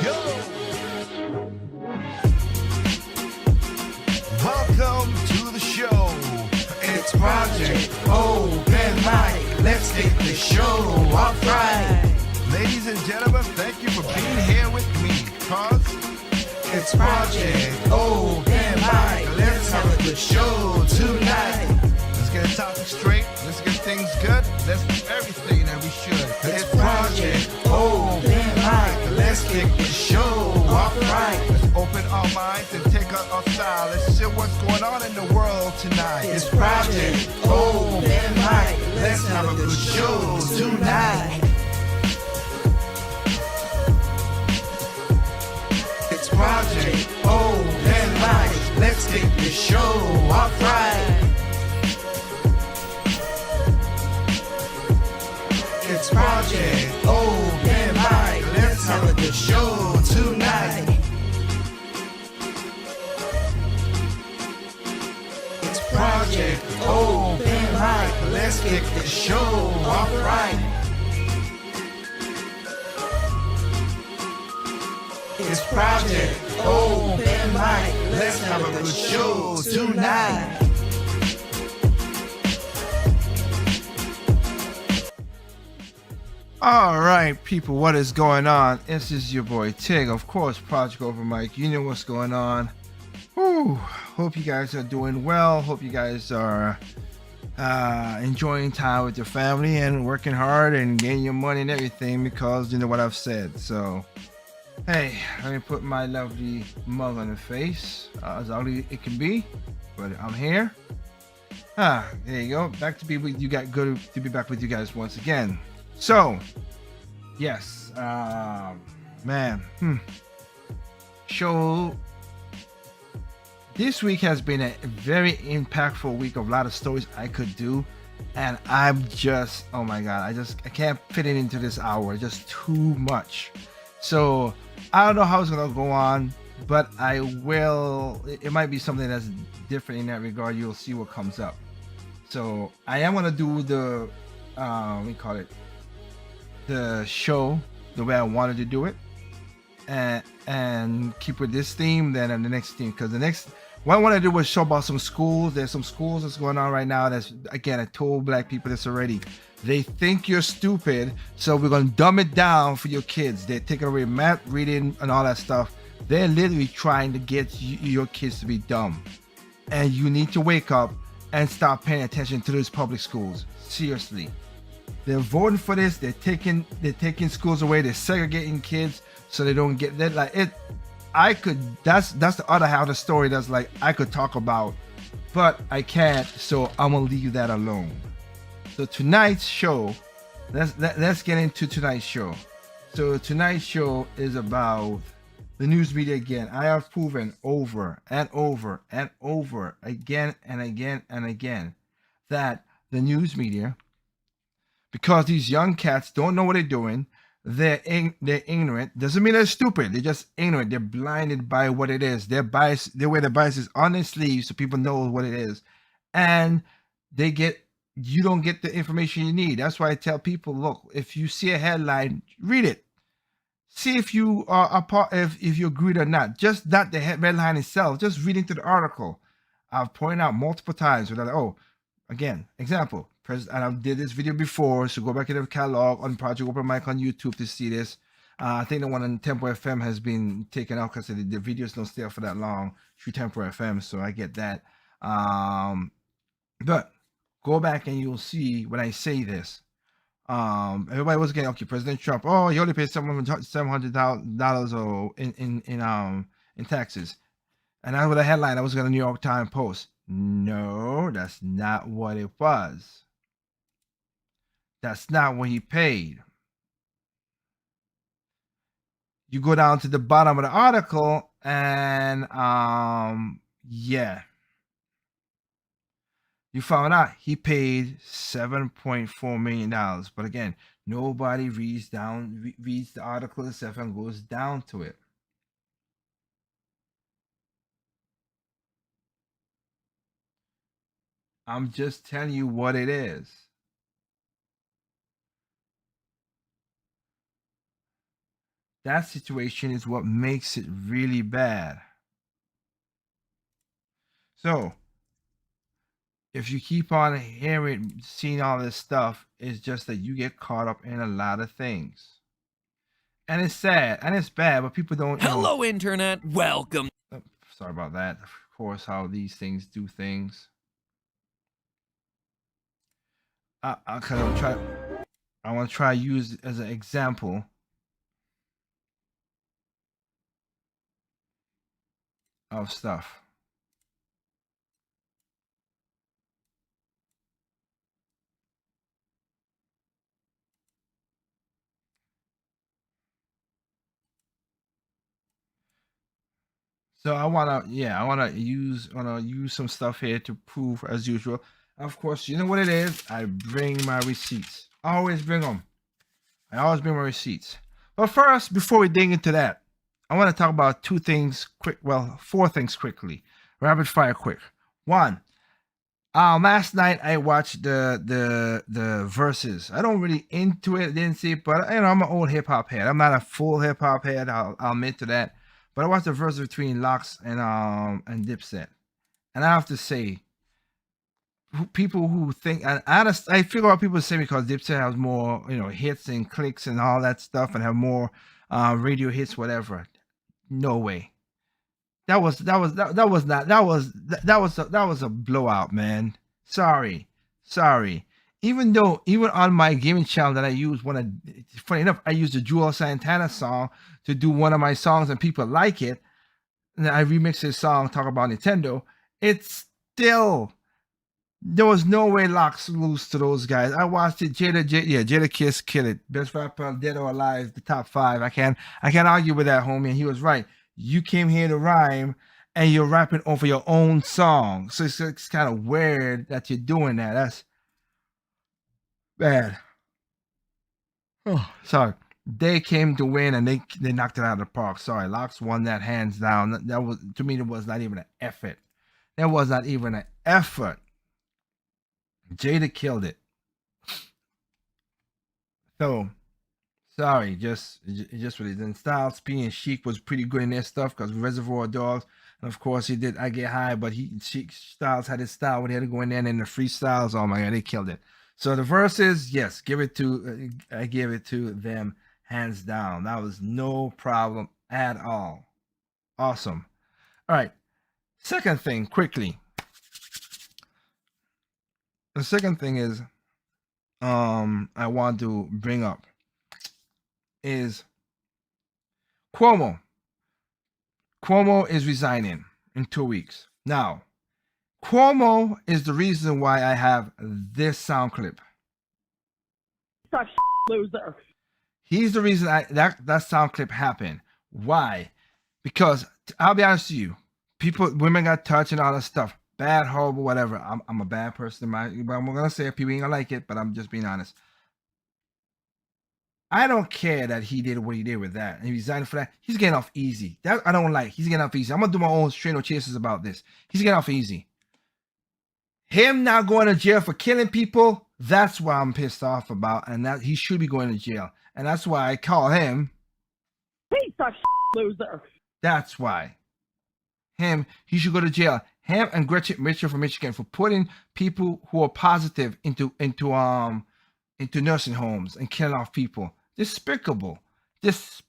Go! Welcome to the show. It's Project Open Mic. Let's get the show off right. Ladies and gentlemen, thank you for being here with me, cause it's Project Open Mic. Let's have a good show tonight. Let's get the topic straight. Let's get things good. Let's do everything that we should. It's Project Open Mic. Let's kick the show off right. Let's open our minds and take out our style. Let's see what's going on in the world tonight. It's Project Open Mic. Let's have a good show tonight. It's Project Open Mic. Let's kick the show off right. It's Project Open Mic. Let's have a good show tonight. It's Project Open Mic. Let's kick the show off right. It's Project Open Mic. Let's have a good show tonight. All right, people, what is going on? This is your boy Tig, of course, Project Open Mic. You know what's going on. Whew. Hope you guys are doing well. Hope you guys are enjoying time with your family and working hard and getting your money and everything, because you know what I've said. So, hey, let me put my lovely mug on the face, as ugly it can be, but I'm here. There you go. Back to be with you guys. Good to be back with you guys once again. So, yes, man, show this week has been a very impactful week of a lot of stories I could do, and I'm just, oh my god, I can't fit it into this hour, just too much. So I don't know how it's gonna go on, but I will. It might be something that's different in that regard. You'll see what comes up. So I am gonna do the we call it the show the way I wanted to do it, and keep with this theme then and the next theme, because the next what I want to do was show about some schools. There's some schools that's going on right now that's, again, I told black people this already, they think you're stupid, so we're going to dumb it down for your kids. They're taking away math, reading, and all that stuff. They're literally trying to get your kids to be dumb, and you need to wake up and stop paying attention to those public schools. Seriously, they're voting for this. They're taking schools away. They're segregating kids so they don't get that. Like it, I could. That's the other half of the story. That's like I could talk about, but I can't. So I'm gonna leave that alone. So tonight's show, let's get into tonight's show. So tonight's show is about the news media again. I have proven over and over and over again and again and again that the news media, because these young cats don't know what they're doing, they're ignorant. Doesn't mean they're stupid. They're just ignorant. They're blinded by what it is. They're biased. They wear the biases on their sleeves so people know what it is, and you don't get the information you need. That's why I tell people, look, if you see a headline, read it. See if you are a part, if you agree or not. Just not the headline itself. Just read into the article. I've pointed out multiple times without, oh, again, example. And I did this video before, so go back in the catalog on Project Open Mic on YouTube to see this. I think the one on Tempo FM has been taken out because the videos don't stay up for that long through Tempo FM, so I get that. But go back and you'll see when I say this. Everybody was getting, okay, President Trump, oh, he only paid $700 in taxes, and that was the headline. That was going to New York Times Post. No, that's not what it was. That's not what he paid. You go down to the bottom of the article, and yeah, you found out he paid $7.4 million. But again, nobody reads the article itself and goes down to it. I'm just telling you what it is. That situation is what makes it really bad. So if you keep on hearing, seeing all this stuff, it's just that you get caught up in a lot of things. And it's sad and it's bad, but people don't, Hello, Internet. Welcome. Sorry about that. Of course, how these things do things. I want to try use as an example of stuff. So I wanna use some stuff here to prove as usual. Of course, you know what it is. I bring my receipts. I always bring them. I always bring my receipts. But first, before we dig into that, I want to talk about two things quick. Well, four things quickly. Rapid fire quick. One, last night I watched the verses. I don't really into it, didn't see it, but I'm an old hip hop head. I'm not a full hip hop head. I'll admit to that. But I watched the verse between Locks and Dipset, and I have to say, people who think I figure out people say because Dipset has more hits and clicks and all that stuff and have more radio hits, whatever. No way. That was a blowout, man. Sorry. Even on my gaming channel that I use, funny enough, I use the Jewel Santana song to do one of my songs and people like it. And I remix his song, talk about Nintendo. It's still, there was no way Locks lose to those guys. I watched it. Jada Kiss kill it. Best rapper, dead or alive, the top 5. I can't argue with that, homie. And he was right. You came here to rhyme, and you're rapping over your own song. So it's kind of weird that you're doing that. That's bad. Oh, sorry. They came to win, and they knocked it out of the park. Sorry, Locks won that hands down. That was, to me, it was not even an effort. There was not even an effort. Jada killed it. So sorry, just what it is. And Styles P and Sheik was pretty good in their stuff because Reservoir Dogs, and of course he did I Get High, but Styles had his style when he had to go in there, and then the freestyles, oh my god, they killed it. So the verses, yes, I give it to them hands down. That was no problem at all. Awesome. All right. Second thing, quickly. The second thing is I want to bring up is Cuomo. Cuomo is resigning in 2 weeks. Now, Cuomo is the reason why I have this sound clip. Loser. He's the reason that sound clip happened. Why? Because I'll be honest with you, women got touched and all that stuff. Bad, horrible, whatever. I'm a bad person. But I'm gonna say it, people ain't gonna like it, but I'm just being honest. I don't care that he did what he did with that and he resigned for that. He's getting off easy. That I don't like. He's getting off easy. I'm gonna do my own straight no chases about this. He's getting off easy. Him now going to jail for killing people, that's why I'm pissed off about, and that he should be going to jail. And that's why I call him Piece of loser. That's why. He should go to jail. Him and Gretchen Mitchell from Michigan for putting people who are positive into nursing homes and killing off people. Despicable. That's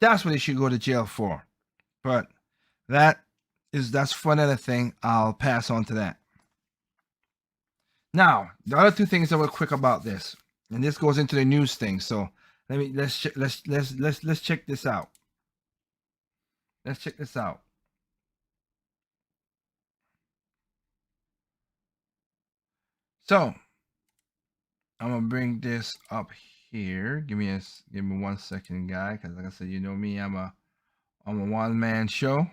what they should go to jail for. But that's for another thing. I'll pass on to that. Now, the other two things that were quick about this, and this goes into the news thing. So let's check this out. Let's check this out. So I'm gonna bring this up here. Give me 1 second, guy, because like I said, you know me, I'm a one-man show.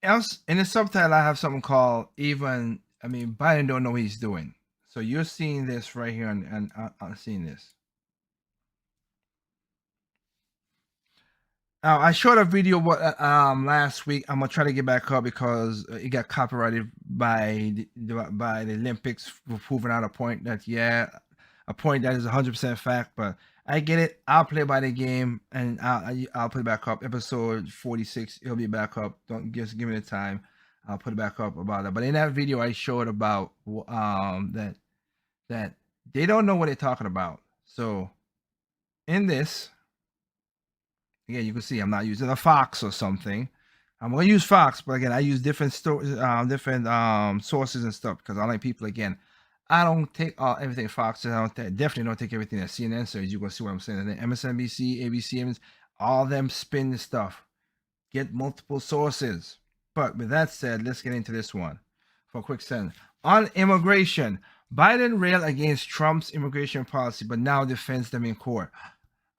Else in the subtitle, I have something called Biden don't know what he's doing. So you're seeing this right here, and I'm seeing this. I showed a video last week. I'm gonna try to get back up because it got copyrighted by the Olympics for proving out a point that a point that is 100% fact. But I get it. I'll play by the game and I'll put it back up. Episode 46, it'll be back up. Don't just give me the time. I'll put it back up about that. But in that video, I showed about that they don't know what they're talking about. So in this. Again, you can see I'm not using a Fox or something. I'm gonna use Fox, but again, I use different sources and stuff because I like people. Again, I don't take everything Fox. Definitely don't take everything that CNN says. You can see what I'm saying. And then MSNBC, ABC, all them spin the stuff. Get multiple sources. But with that said, let's get into this one for a quick send. On immigration, Biden railed against Trump's immigration policy, but now defends them in court.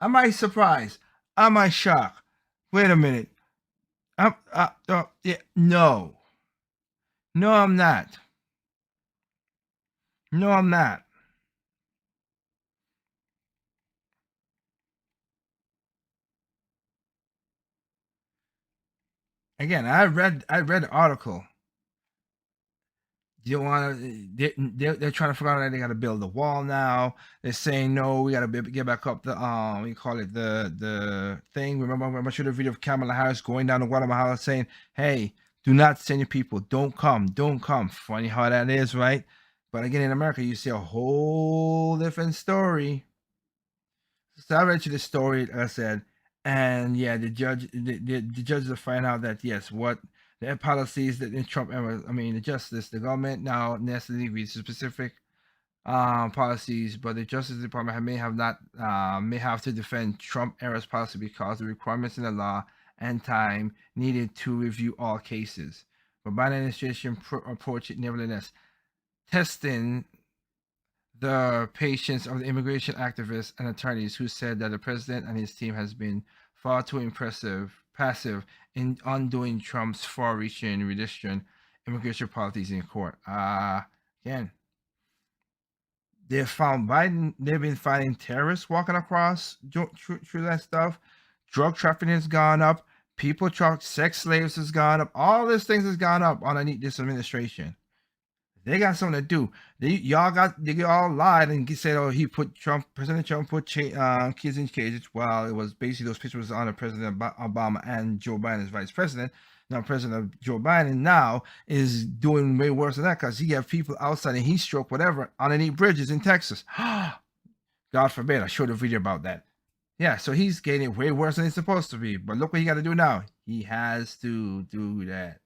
Am I surprised? Am I shocked? Wait a minute. Yeah, no. No, I'm not. No, I'm not. Again, I read the article. You want to? They're trying to figure out that they got to build a wall now. They're saying no, we got to get back up the we call it the thing. Remember, I showed a video of Kamala Harris going down to Guatemala saying, "Hey, do not send your people. Don't come." Funny how that is, right? But again, in America, you see a whole different story. So I read you the story, like I said, and yeah, the judges will find out that yes, what the policies that in Trump era, I mean, the government now necessarily reads specific policies, but the Justice Department may have not may have to defend Trump era's policy because the requirements in the law and time needed to review all cases. But Biden administration approach it nevertheless, testing the patience of the immigration activists and attorneys who said that the president and his team has been far too passive in undoing Trump's far-reaching redistricting immigration policies in court. Again, they found Biden. They've been finding terrorists walking across through that stuff. Drug trafficking has gone up. People truck, sex slaves has gone up. All these things has gone up underneath this administration. They got something to do. They all lied and said, "Oh, President Trump put kids in cages." Well, it was basically those pictures on President Obama and Joe Biden as vice president. Now, President Joe Biden now is doing way worse than that because he have people outside and heat stroke, whatever, underneath bridges in Texas. God forbid. I showed a video about that. Yeah, so he's getting way worse than he's supposed to be. But look what he got to do now. He has to do that.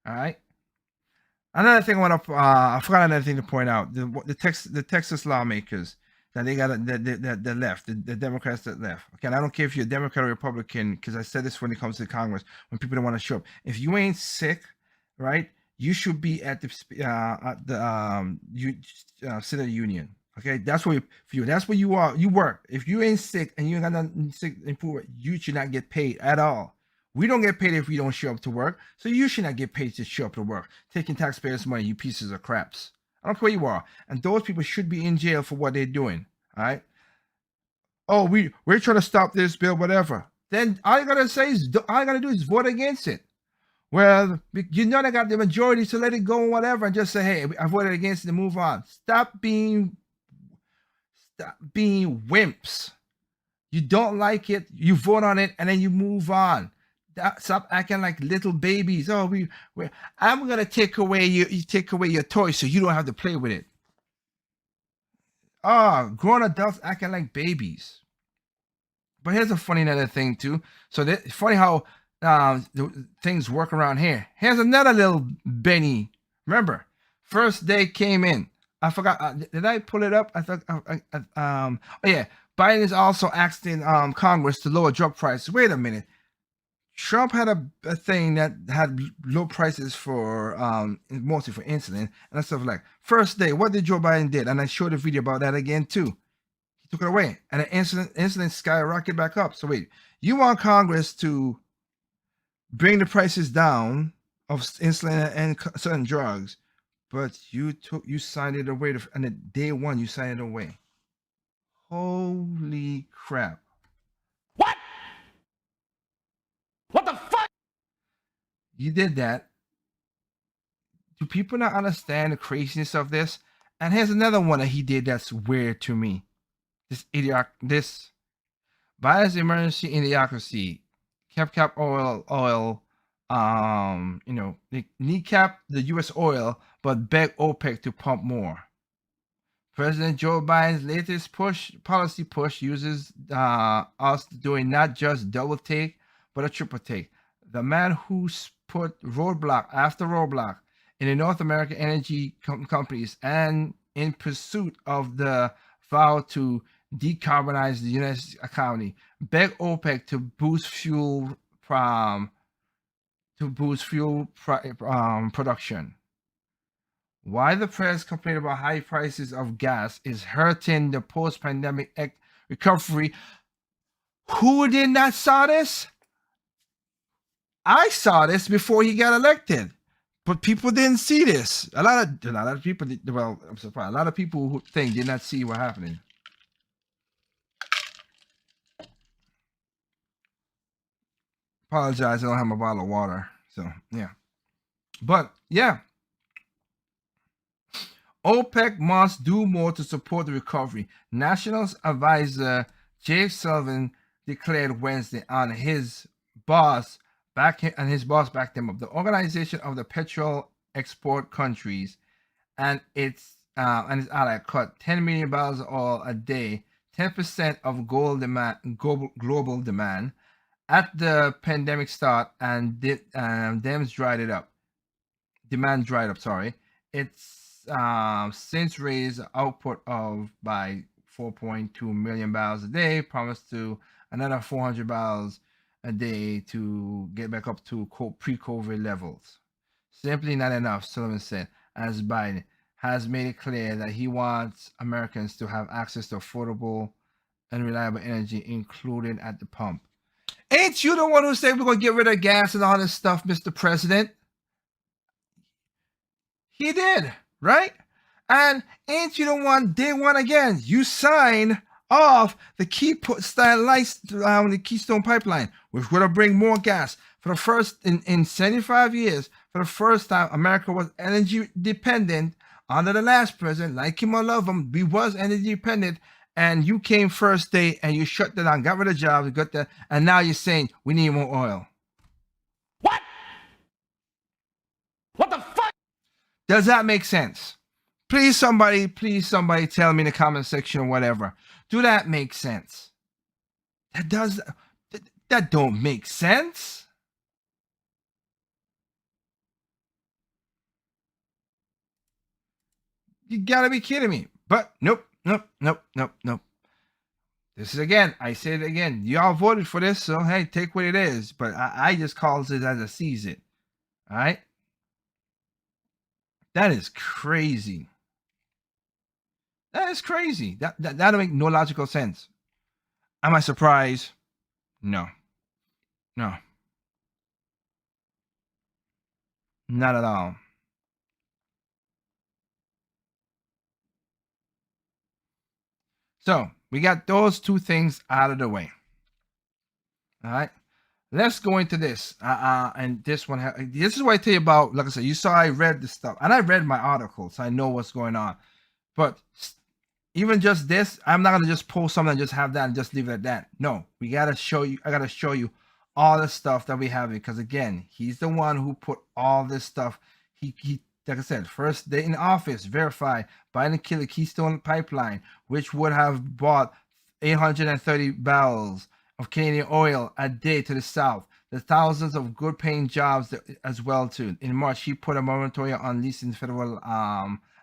All right. Another thing I forgot another thing to point out. The Texas lawmakers that they got the left, the Democrats that left. Okay, and I don't care if you're a Democrat or Republican, because I said this when it comes to Congress, when people don't want to show up. If you ain't sick, right, you should be at the Senate Union. Okay, that's where that's where you are. You work. If you ain't sick and you ain't got nothing sick and poor, you should not get paid at all. We don't get paid if we don't show up to work, so you should not get paid to show up to work. Taking taxpayers' money, you pieces of craps. I don't care where you are. And those people should be in jail for what they're doing. All right? Oh, we're trying to stop this bill, whatever. Then all you gotta do is vote against it. Well, you know they got the majority, so let it go and whatever, and just say, hey, I voted against it and move on. Stop being wimps. You don't like it, you vote on it, and then you move on. Stop acting like little babies. Oh, I'm gonna take away your toy so you don't have to play with it. Grown adults acting like babies. But here's a funny another thing too. So it's funny how things work around here. Here's another little Benny. Remember, first day came in. I forgot. Did I pull it up? I thought. Oh yeah. Biden is also asking Congress to lower drug prices. Wait a minute. Trump had a thing that had low prices for mostly for insulin and stuff like. First day, what did Joe Biden did? And I showed a video about that again too. He took it away, and the insulin skyrocketed back up. So wait, you want Congress to bring the prices down of insulin and certain drugs, but you signed it away, and the day one you signed it away. Holy crap. What? What the fuck? You did that. Do people not understand the craziness of this? And here's another one that he did that's weird to me. This Biden's emergency idiocracy. Cap oil, they kneecap the US oil, but beg OPEC to pump more. President Joe Biden's latest policy push uses us doing not just double take, but a triple take. The man who's put roadblock after roadblock in the North American energy companies and in pursuit of the vow to decarbonize the U.S. economy, beg OPEC to boost fuel production. Why the press complain about high prices of gas is hurting the post-pandemic recovery. Who did not saw this? I saw this before he got elected, but people didn't see this. A lot of people. Well, I'm surprised. A lot of people who think did not see what happening. Apologize. I don't have my bottle of water. So yeah, but yeah. OPEC must do more to support the recovery. National Advisor Jay Sullivan declared Wednesday on his boss backed him up. The Organization of the Petrol Export Countries and its ally cut 10 million barrels of oil a day, 10% of global demand at the pandemic start, and demand dried up. Sorry, it's since raised output of by 4.2 million barrels a day, promised to another 400 barrels a day to get back up to pre-COVID levels. Simply not enough, Sullivan said, as Biden has made it clear that he wants Americans to have access to affordable and reliable energy, including at the pump. Ain't you the one who said we're going to get rid of gas and all this stuff, Mr. President? He did, right? And ain't you the one, day one again, you sign off the the Keystone Pipeline, which would have bring more gas. For the first, in 75 years, for the first time, America was energy dependent. Under the last president, like him or love him, we was energy dependent. And you came first day and you shut that down, got rid of jobs, got that, and now you're saying we need more oil. What? What the fuck? Does that make sense? Please somebody tell me in the comment section or whatever. Do that make sense? That don't make sense. You gotta be kidding me. But nope. This is again, I say it again. Y'all voted for this, so hey, take what it is. But I just calls it as I sees it. All right? That is crazy. That is crazy. That don't make no logical sense. Am I surprised? No. Not at all. So we got those two things out of the way. All right. Let's go into this. And this one, this is what I tell you about. Like I said, you saw I read this stuff, and I read my article, so I know what's going on. But even just this, I'm not gonna just post something and just have that and just leave it at that. No, we gotta show you. I gotta show you all the stuff that we have, because again, he's the one who put all this stuff. He like I said, first day in office, verified Biden killed the Keystone Pipeline, which would have brought 830 barrels of Canadian oil a day to the south. The thousands of good-paying jobs as well too. In March, he put a moratorium on leasing federal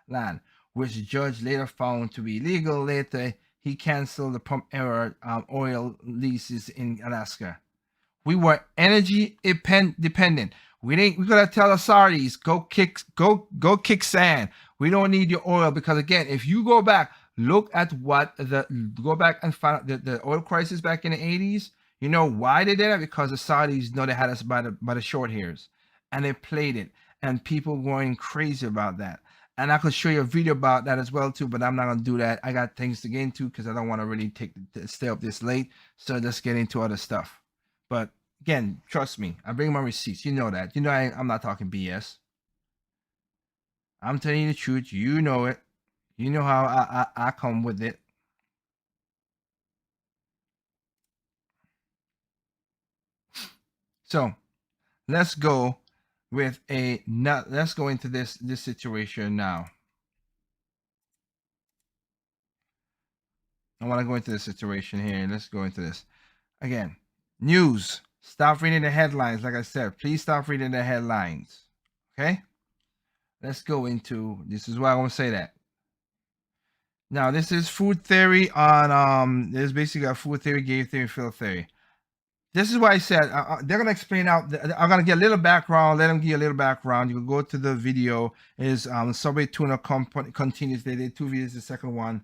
land, which the judge later found to be illegal. Later, he canceled the pump era oil leases in Alaska. We were energy dependent. We gotta tell the Saudis, go kick sand. We don't need your oil, because again, if you go back, look at go back and find out the oil crisis back in the 80s. You know why they did it? Because the Saudis know they had us by the short hairs, and they played it, and people going crazy about that. And I could show you a video about that as well too, but I'm not gonna do that. I got things to get into because I don't want to really stay up this late. So let's get into other stuff. But again, trust me, I bring my receipts. You know that. You know I'm not talking BS. I'm telling you the truth. You know it. You know how I come with it. So let's go with let's go into this situation now. I want to go into this situation here. Let's go into this again. News. Stop reading the headlines. Like I said, please stop reading the headlines. Okay. Let's go into this. Is why I want to say that. Now this is food theory on There's basically a food theory, game theory, field theory. This is why I said they're gonna explain out. I'm gonna get a little background. Let them give you a little background. You can go to the video. Is Subway Tuna continues. They did 2 videos. The second one,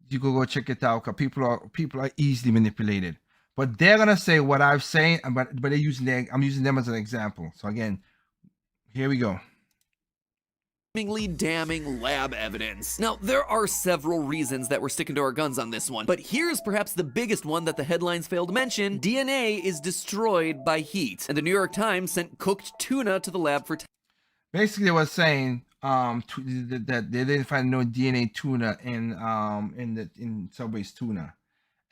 you can go check it out. Cause people are easily manipulated. But they're gonna say what I've saying, but they're using I'm using them as an example. So again, here we go. Damning lab evidence. Now, there are several reasons that we're sticking to our guns on this one, but here's perhaps the biggest one that the headlines fail to mention. DNA is destroyed by heat, and the New York Times sent cooked tuna to the lab for basically it was saying that they didn't find no DNA tuna in Subway's tuna,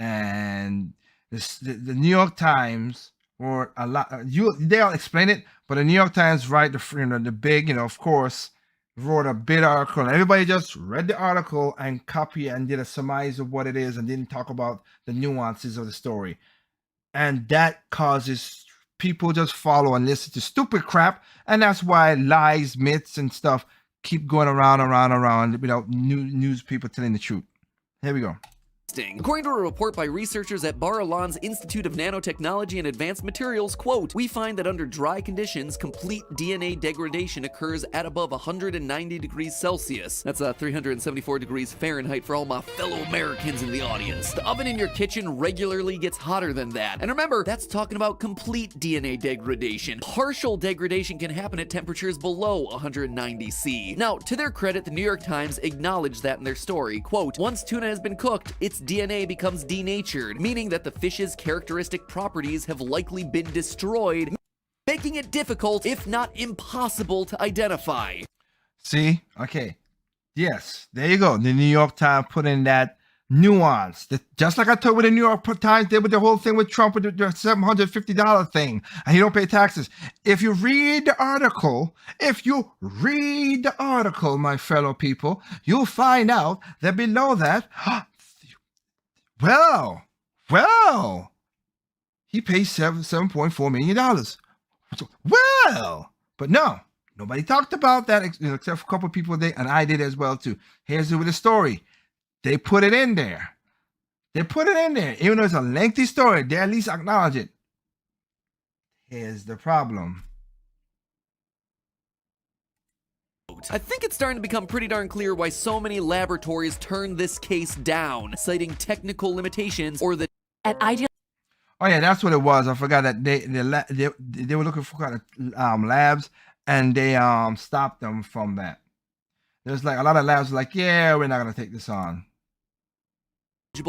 and the New York Times or a lot they'll explain it, but the New York Times write the big, of course, wrote a big article, and everybody just read the article and copy and did a surmise of what it is and didn't talk about the nuances of the story. And that causes people just follow and listen to stupid crap, and that's why lies, myths, and stuff keep going around without news people telling the truth. Here we go. According to a report by researchers at Bar-Ilan's Institute of Nanotechnology and Advanced Materials, quote, we find that under dry conditions, complete DNA degradation occurs at above 190 degrees Celsius. That's 374 degrees Fahrenheit for all my fellow Americans in the audience. The oven in your kitchen regularly gets hotter than that. And remember, that's talking about complete DNA degradation. Partial degradation can happen at temperatures below 190 C. Now, to their credit, the New York Times acknowledged that in their story. Quote, once tuna has been cooked, its DNA becomes denatured, meaning that the fish's characteristic properties have likely been destroyed, making it difficult, if not impossible, to identify. See? Okay. Yes, there you go. The New York Times put in that nuance. Just like I told with the New York Times did with the whole thing with Trump with the $750 thing, and he don't pay taxes. If you read the article, my fellow people, you'll find out that below that, well, he pays $7.4 million. Well, but no, nobody talked about that except for a couple of people there, and I did as well too. Here's the story. They put it in there. Even though it's a lengthy story, they at least acknowledge it. Here's the problem. I think it's starting to become pretty darn clear why so many laboratories turned this case down, citing technical limitations or the Oh yeah, that's what it was. I forgot that they were looking for kind of labs, and they stopped them from that. There's like a lot of labs like, yeah, we're not gonna take this on.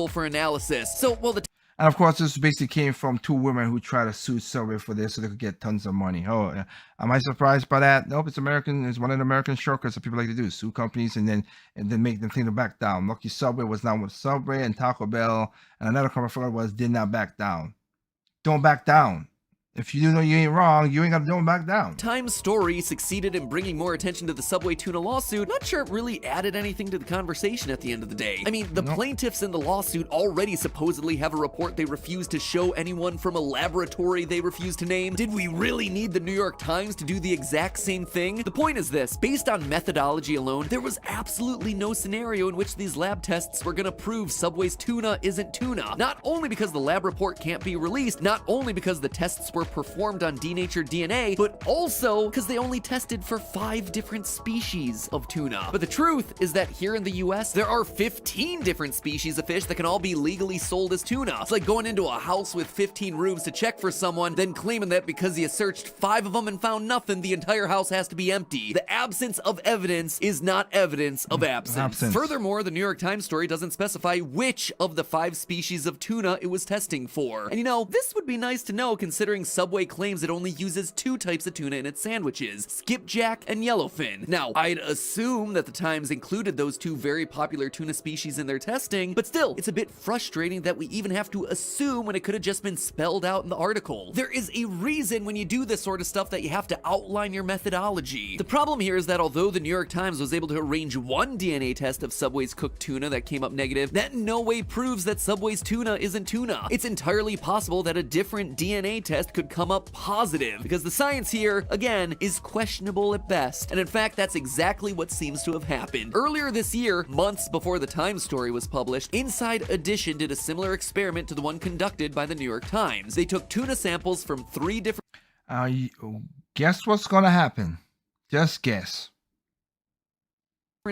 For analysis. So, well, and of course, this basically came from 2 women who tried to sue Subway for this so they could get tons of money. Oh, am I surprised by that? Nope, it's American. It's one of the American shortcuts that people like to do: sue companies and then make them think to back down. Lucky Subway was not with Subway, and Taco Bell and another company I forgot did not back down. Don't back down. If you know you ain't wrong, you ain't got to don't back down. Times story succeeded in bringing more attention to the Subway tuna lawsuit. Not sure it really added anything to the conversation at the end of the day. I mean, the plaintiffs in the lawsuit already supposedly have a report they refused to show anyone from a laboratory they refused to name. Did we really need the New York Times to do the exact same thing? The point is this: based on methodology alone, there was absolutely no scenario in which these lab tests were gonna prove Subway's tuna isn't tuna. Not only because the lab report can't be released, not only because the tests were performed on denatured DNA, but also because they only tested for 5 different species of tuna. But the truth is that here in the US, there are 15 different species of fish that can all be legally sold as tuna. It's like going into a house with 15 rooms to check for someone, then claiming that because you searched 5 of them and found nothing, the entire house has to be empty. The absence of evidence is not evidence of absence. Furthermore, the New York Times story doesn't specify which of the 5 species of tuna it was testing for. And you know, this would be nice to know considering Subway claims it only uses 2 types of tuna in its sandwiches, skipjack and yellowfin. Now, I'd assume that the Times included those 2 very popular tuna species in their testing, but still, it's a bit frustrating that we even have to assume when it could have just been spelled out in the article. There is a reason when you do this sort of stuff that you have to outline your methodology. The problem here is that although the New York Times was able to arrange one DNA test of Subway's cooked tuna that came up negative, that in no way proves that Subway's tuna isn't tuna. It's entirely possible that a different DNA test could come up positive, because the science here, again, is questionable at best. And in fact, that's exactly what seems to have happened. Earlier this year, months before the Times story was published, Inside Edition did a similar experiment to the one conducted by the New York Times. They took tuna samples from 3 different guess what's gonna happen? Just guess.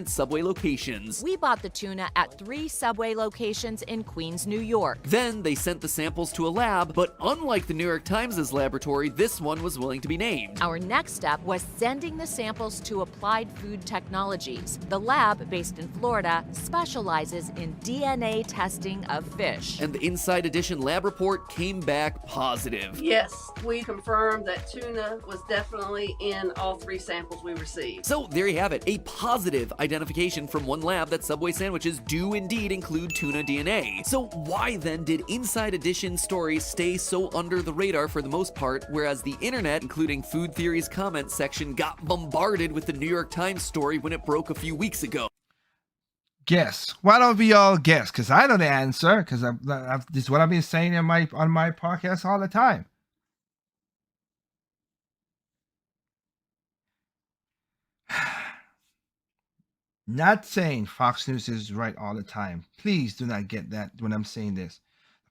Subway locations. We bought the tuna at 3 Subway locations in Queens, New York. Then they sent the samples to a lab, but unlike the New York Times' laboratory, this one was willing to be named. Our next step was sending the samples to Applied Food Technologies. The lab, based in Florida, specializes in DNA testing of fish. And the Inside Edition lab report came back positive. Yes, we confirmed that tuna was definitely in all 3 samples we received. So there you have it, a positive identification from one lab that Subway sandwiches do indeed include tuna DNA. So why then did Inside Edition stories stay so under the radar for the most part, whereas the internet, including Food Theory's comment section, got bombarded with the New York Times story when it broke a few weeks ago? Guess. Why don't we all guess? Because I know the answer. Because this is what I've been saying on my podcast all the time. Not saying Fox News is right all the time. Please do not get that when I'm saying this.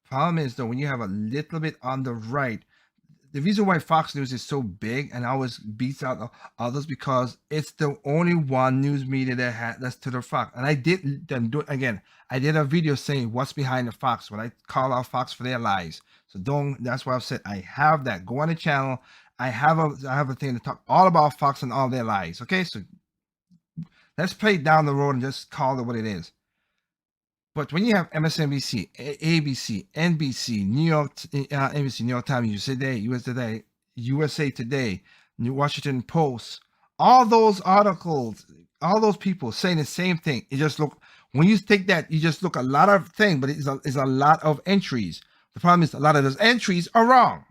The problem is, though, when you have a little bit on the right, the reason why Fox News is so big and always beats out others because it's the only one news media that's to the Fox. And I did then do it again. I did a video saying what's behind the Fox when I call out Fox for their lies. So don't. That's why I've said I have that. Go on the channel. I have a thing to talk all about Fox and all their lies. Okay, so. Let's play it down the road and just call it what it is. But when you have MSNBC, ABC, NBC, New York, NBC, New York Times, USA Today, New Washington Post, all those articles, all those people saying the same thing. It just look, when you take that, you just look a lot of things, but it's a lot of entries. The problem is a lot of those entries are wrong.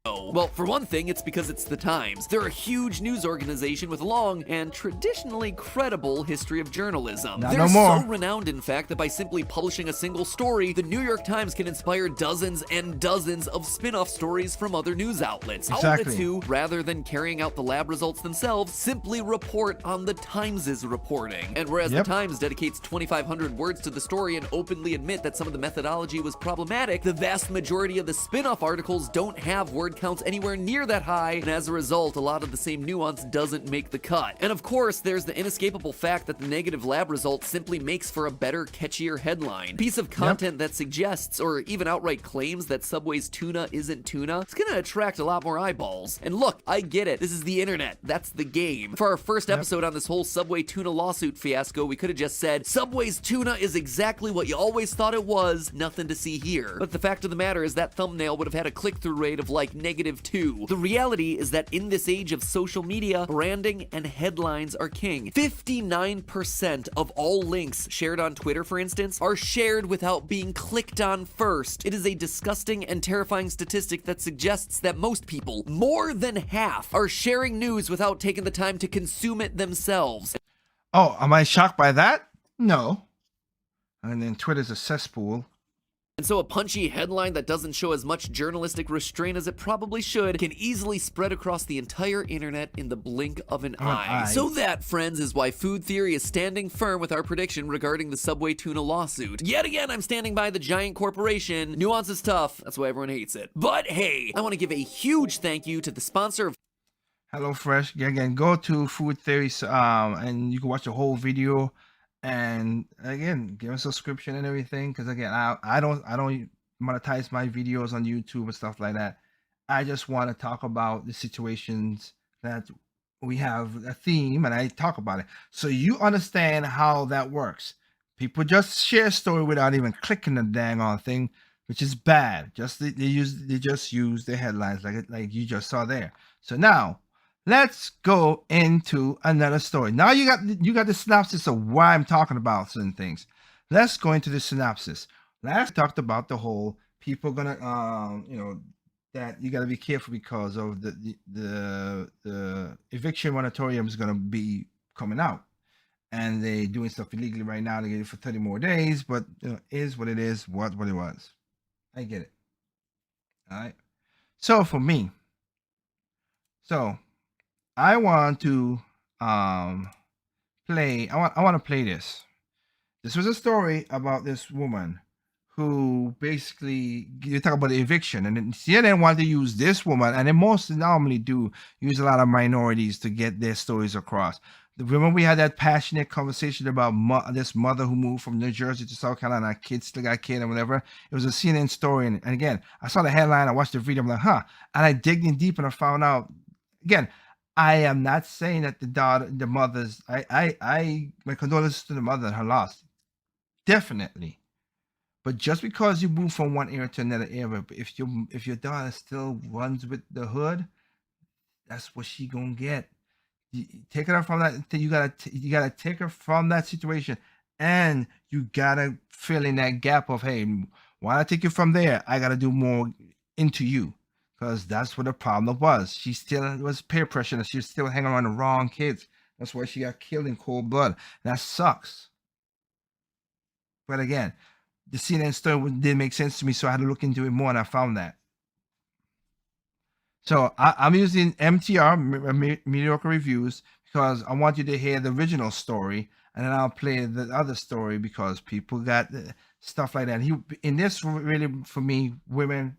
Well, for one thing, it's because it's the Times. They're a huge news organization with a long and traditionally credible history of journalism. They're so renowned, in fact, that by simply publishing a single story, the New York Times can inspire dozens and dozens of spin-off stories from other news outlets. Outlets who, rather than carrying out the lab results themselves, simply report on the Times' reporting. And whereas the Times dedicates 2,500 words to the story and openly admit that some of the methodology was problematic, the vast majority of the spin-off articles don't have word counts anywhere near that high, and as a result, a lot of the same nuance doesn't make the cut. And of course, there's the inescapable fact that the negative lab result simply makes for a better, catchier headline. Piece of content that suggests, or even outright claims, that Subway's tuna isn't tuna, it's gonna attract a lot more eyeballs. And look, I get it, this is the internet, that's the game. For our first episode on this whole Subway tuna lawsuit fiasco, we could have just said, Subway's tuna is exactly what you always thought it was, nothing to see here. But the fact of the matter is that thumbnail would have had a click-through rate of like -2. The reality is that in this age of social media, branding and headlines are king. 59% of all links shared on Twitter, for instance, are shared without being clicked on first. It is a disgusting and terrifying statistic that suggests that most people, more than half, are sharing news without taking the time to consume it themselves. Oh, am I shocked by that? No. And then Twitter's a cesspool. And so a punchy headline that doesn't show as much journalistic restraint as it probably should can easily spread across the entire internet in the blink of an eye. So that, friends, is why Food Theory is standing firm with our prediction regarding the Subway tuna lawsuit. Yet again, I'm standing by the giant corporation. Nuance is tough, that's why everyone hates it. But hey, I want to give a huge thank you to the sponsor of HelloFresh. Again, go to Food Theory, and you can watch the whole video. And again, give a subscription and everything. Because again, I don't monetize my videos on YouTube and stuff like that. I just want to talk about the situations that we have a theme, and I talk about it so you understand how that works. People just share a story without even clicking the dang on thing, which is bad. Just they just use the headlines like you just saw there. So now let's go into another story. Now you got the synopsis of why I'm talking about certain things. Let's go into the synopsis. Last talked about the whole people gonna that you got to be careful because of the eviction moratorium is gonna be coming out, and they doing stuff illegally right now. They get it for 30 more days, but is what it is, what it was. I get it. All right. So for me, I want to play. I want to play this. This was a story about this woman who basically, you talk about the eviction, and then CNN wanted to use this woman, and they most normally do use a lot of minorities to get their stories across. Remember we had that passionate conversation about this mother who moved from New Jersey to South Carolina, her kids still got kid and whatever. It was a CNN story, and again, I saw the headline, I watched the video, I'm like, huh, and I digged in deep and I found out, again, I am not saying that the mothers, my condolences to the mother and her loss, definitely. But just because you move from one era to another era, if your daughter still runs with the hood, that's what she gonna get. You take her from that. You gotta take her from that situation, and you gotta fill in that gap of, hey, why I take you from there? I gotta do more into you, because that's what the problem was. She still was peer pressure, and she was still hanging around the wrong kids. That's why she got killed in cold blood. That sucks. But again, the CNN story didn't make sense to me, so I had to look into it more, and I found that. So I'm using MTR, mediocre reviews, because I want you to hear the original story, and then I'll play the other story because people got stuff like that. In this, really, for me, women,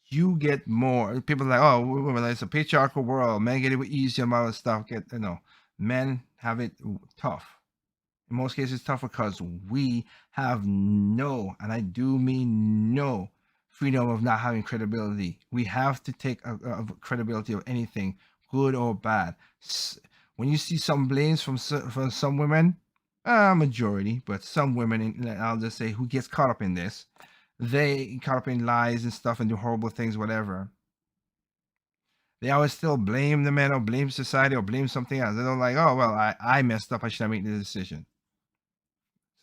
you get more. People are like, oh, women, it's a patriarchal world. Men get it easy and all that stuff. Men have it tough. In most cases, tough because we have no, and I do mean no, freedom of not having credibility. We have to take a credibility of anything, good or bad. When you see some blames from some women, majority, but some women, I'll just say, who gets caught up in this, they caught up in lies and stuff and do horrible things, whatever. They always still blame the men or blame society or blame something else. They don't like, oh, well, I messed up. I should have made the decision.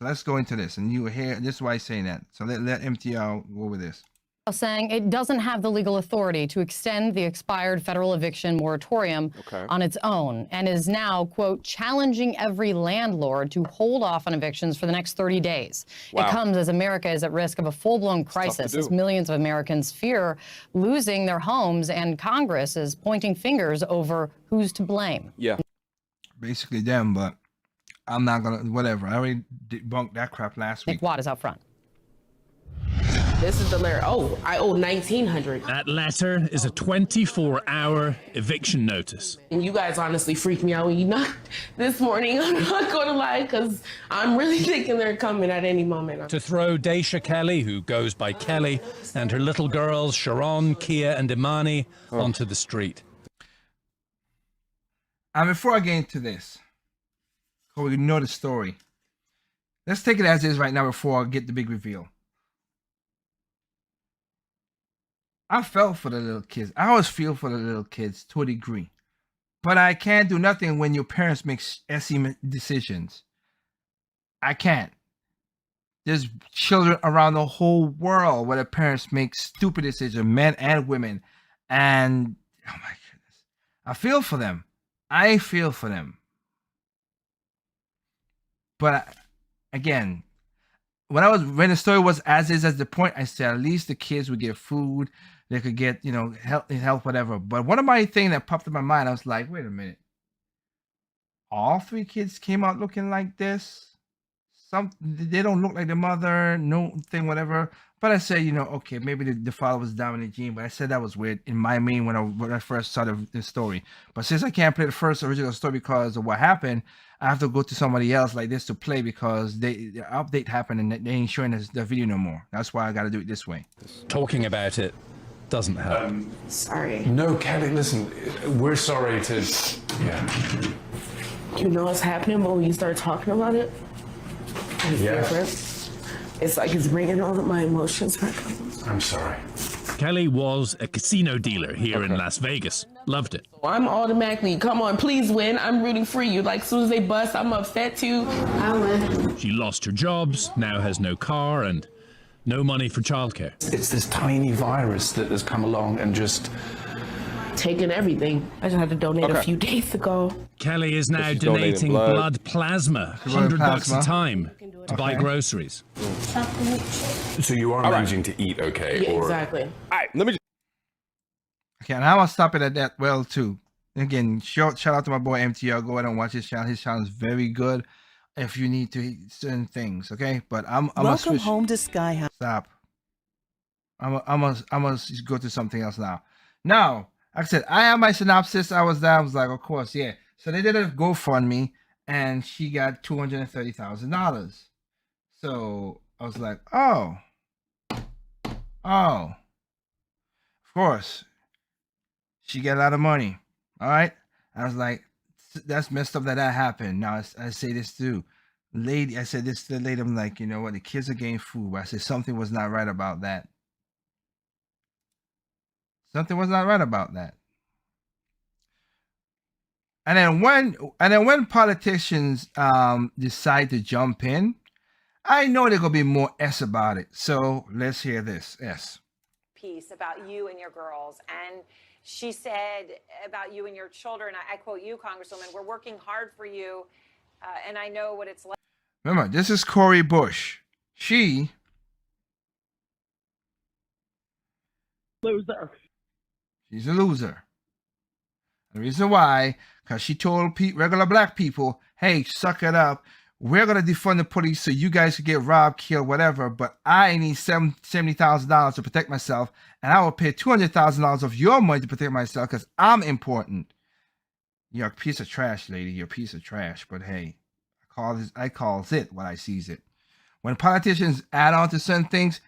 So let's go into this, and you hear this is why I'm saying that. So let MTL go over this. Saying it doesn't have the legal authority to extend the expired federal eviction moratorium on its own, and is now, quote, challenging every landlord to hold off on evictions for the next 30 days. Wow. It comes as America is at risk of a full-blown crisis as millions of Americans fear losing their homes, and Congress is pointing fingers over who's to blame. Yeah. Basically them, but I'm not gonna, whatever. I already debunked that crap last week. Nick Watt is out front. This is the letter. Oh, I owe $1,900. That letter is a 24-hour eviction notice. And you guys honestly freaked me out when you knocked this morning. I'm not going to lie, because I'm really thinking they're coming at any moment. To throw Daisha Kelly, who goes by Kelly, and her little girls, Sharon, Kia, and Imani, onto the street. And before I get into this, because we know the story, let's take it as is right now before I get the big reveal. I felt for the little kids. I always feel for the little kids to a degree. But I can't do nothing when your parents make SE decisions. I can't. There's children around the whole world where the parents make stupid decisions, men and women. And, oh my goodness. I feel for them. I feel for them. But, again, when the story was as is as the point, I said at least the kids would get food, they could get, you know, help, whatever. But one of my thing that popped in my mind, I was like, wait a minute, all 3 kids came out looking like this. Some they don't look like the mother, no thing, whatever. But I said, you know, okay, maybe the father was dominant gene. But I said that was weird in my mind when I first saw the story. But since I can't play the first original story because of what happened, I have to go to somebody else like this to play because the update happened and they ain't showing us the video no more. That's why I got to do it this way. Talking about it doesn't help. Sorry. No, Kelly, listen, we're sorry to... Yeah. You know what's happening, but when you start talking about it, it's different. It's like it's bringing all of my emotions back up. I'm sorry. Kelly was a casino dealer here in Las Vegas. Loved it. I'm automatically, come on, please win. I'm rooting for you. Like, as soon as they bust, I'm upset too. I win. She lost her jobs, now has no car and no money for childcare. It's this tiny virus that has come along and just... taking everything. I just had to donate a few days ago. Kelly is now donating blood plasma, $100 a time, to buy groceries. So you are managing to eat okay? Yeah, or... exactly. All right, let me just... Okay, and I'm gonna stop it at that well too. Again, shout out to my boy MTR. Go ahead and watch his channel. His channel is very good if you need to eat certain things. Okay, but I'm Welcome gonna switch. home to Sky House. Stop. I'm gonna go to something else now. Now, like I said, I have my synopsis. I was like, of course, yeah. So they did a GoFundMe, and she got $230,000. So I was like, oh, of course, she got a lot of money. All right. I was like, that's messed up that happened. Now I say this too, lady. I said this to the lady. I'm like, you know what? The kids are getting food. But I said something was not right about that. Something was not right about that. And then when politicians decide to jump in, I know there's gonna be more S about it. So let's hear this. S. Piece about you and your girls, and she said about you and your children, I quote you, Congresswoman, we're working hard for you, and I know what it's like. Remember, this is Cori Bush. She Loser. She's a loser. The reason why, because she told regular black people, hey, suck it up. We're going to defund the police so you guys can get robbed, killed, whatever, but I need $70,000 to protect myself, and I will pay $200,000 of your money to protect myself because I'm important. You're a piece of trash, lady. You're a piece of trash, but hey, I calls it what I sees it. When politicians add on to certain things,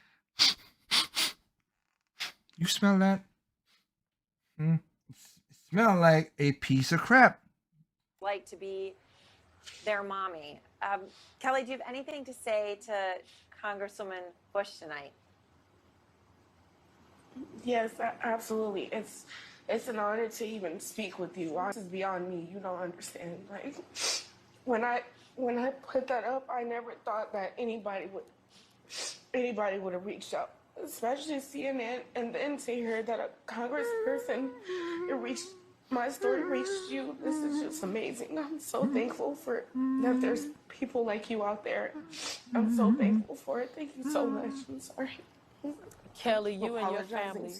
you smell that? It smells like a piece of crap. Like to be their mommy. Kelly, do you have anything to say to Congresswoman Bush tonight? Yes, absolutely. It's an honor to even speak with you. This is beyond me. You don't understand. Like when I put that up, I never thought that anybody would have reached out, especially CNN, and then to hear that a congressperson my story reached you. This is just amazing. I'm so thankful for that there's people like you out there. I'm so thankful for it. Thank you so much. I'm sorry. Kelly, you and your family,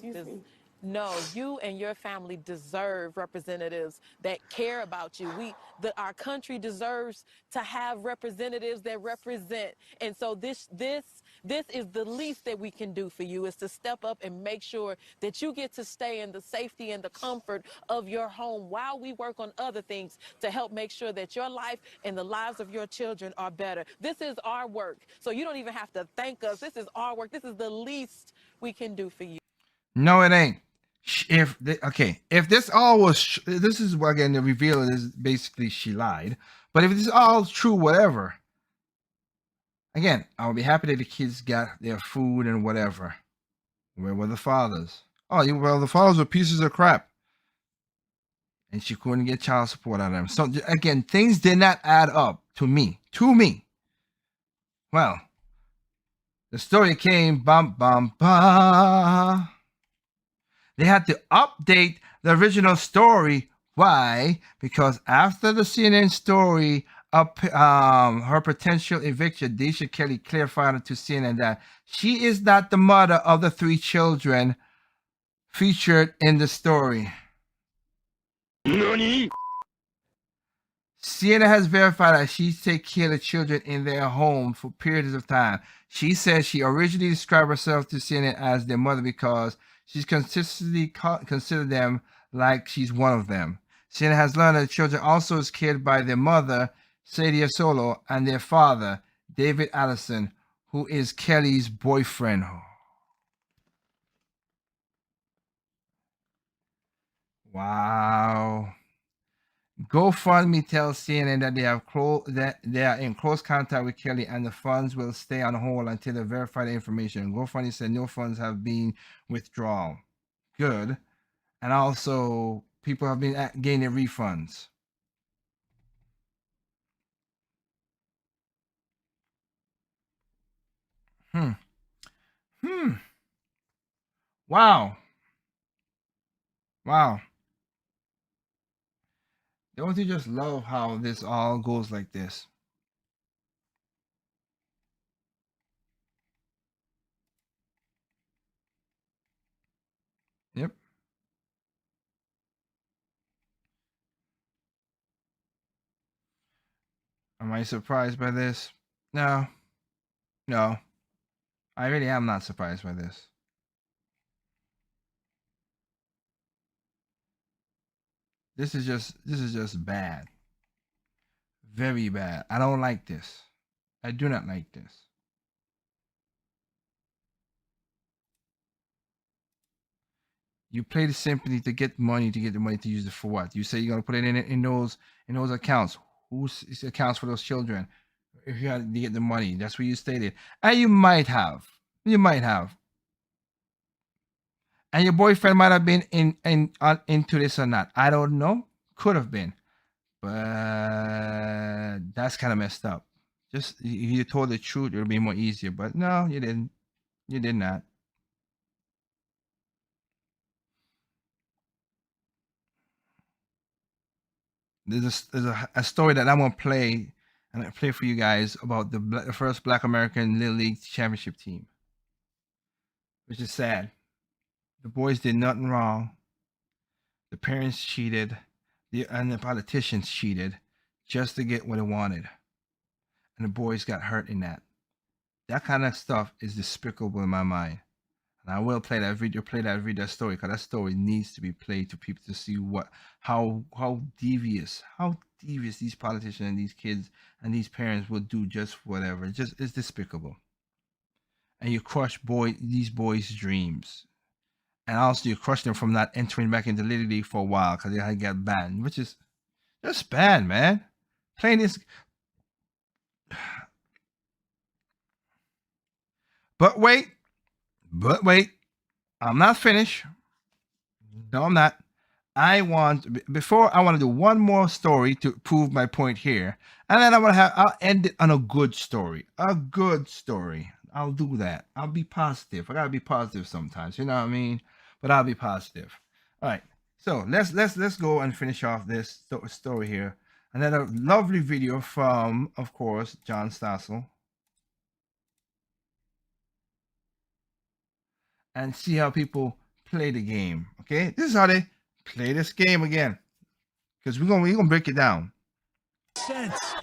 you and your family deserve representatives that care about you. Our country deserves to have representatives that represent. And so this is the least that we can do for you, is to step up and make sure that you get to stay in the safety and the comfort of your home while we work on other things to help make sure that your life and the lives of your children are better. This is our work. So you don't even have to thank us. This is our work. This is the least we can do for you. No, it ain't. If this all was, this is what, again, the reveal is basically she lied. But if this is all true, whatever, again, I'll be happy that the kids got their food and whatever. Where were the fathers? Oh, well, the fathers were pieces of crap. And she couldn't get child support out of them. So, again, things did not add up to me. Well, the story came, bum, bum, ba. They had to update the original story. Why? Because after the CNN story her potential eviction, Daisha Kelly clarified to CNN that she is not the mother of the 3 children featured in the story. NANI? CNN has verified that she takes care of the children in their home for periods of time. She says she originally described herself to CNN as their mother because she's consistently considered them like she's one of them. CNN has learned that the children also is cared by their mother, Sadia Solo, and their father, David Allison, who is Kelly's boyfriend. Wow. GoFundMe tells CNN that they are in close contact with Kelly and the funds will stay on hold until they verify the information. GoFundMe said no funds have been withdrawn. Good. And also, people have been gaining refunds. Wow. Wow. Don't you just love how this all goes like this? Yep. Am I surprised by this? No. No. I really am not surprised by this. This is just bad. Very bad. I don't like this. I do not like this. You play the symphony to get money, to use it for what? You say you're gonna put it in those accounts. Whose accounts for those children? If you had to get the money, that's what you stated. And you might have. And your boyfriend might have been into this or not. I don't know. Could have been. But that's kind of messed up. Just if you told the truth, it would be more easier. But no, you didn't. You did not. There's a story that I'm gonna play, and I play for you guys about the first Black American Little League championship team, which is sad. The boys did nothing wrong. The parents cheated, and the politicians cheated, just to get what they wanted, and the boys got hurt in that. That kind of stuff is despicable in my mind. And I will play that video, that story, because that story needs to be played to people to see how devious these politicians and these kids and these parents will do just whatever. It's despicable. And you crush these boys' dreams. And also you crush them from not entering back into Little League for a while because they had to get banned, which is just bad, man. Playing this. But wait, I'm not finished. No, I'm not. I want to do one more story to prove my point here, and then I'll end it on a good story. I'll do that. I'll be positive. I gotta be positive sometimes, you know what I mean? But I'll be positive. All right. So let's go and finish off this story here. Another lovely video from, of course, John Stossel. And see how people play the game. Okay, this is how they play this game again. Because we're gonna break it down.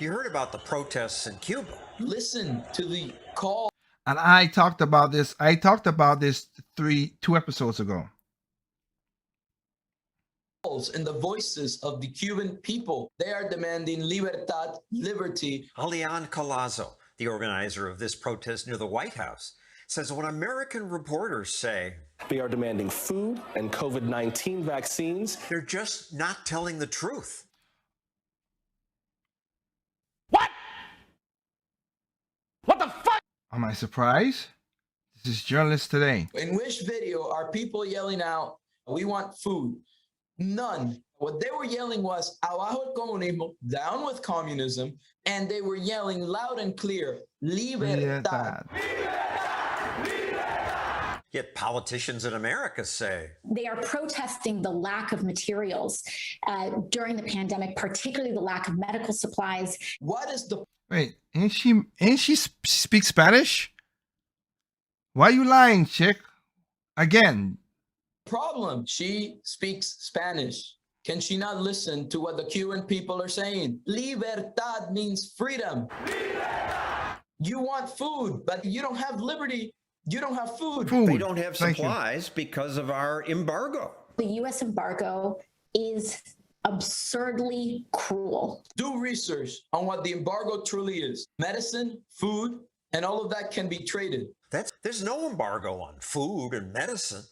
You heard about the protests in Cuba. Listen to the call. And I talked about this. 2 episodes ago. And the voices of the Cuban people. They are demanding libertad, liberty. Julian Collazo, the organizer of this protest near the White House, says what American reporters say. They are demanding food and COVID-19 vaccines. They're just not telling the truth. What the fuck? Am I surprised? This is Journalist Today. In which video are people yelling out, we want food? None. What they were yelling was, abajo el comunismo, down with communism, and they were yelling loud and clear, libertad. Yet politicians in America say they are protesting the lack of materials during the pandemic, particularly the lack of medical supplies. What is the Wait, ain't she speak Spanish? Why are you lying, chick? Again. problem? She speaks Spanish. Can she not listen to what the Cuban people are saying? Libertad means freedom. You want food, but you don't have liberty. You don't have food. They don't have supplies because of our embargo. The U.S. embargo is absurdly cruel. Do research on what the embargo truly is. Medicine, food, and all of that can be traded. There's no embargo on food and medicine.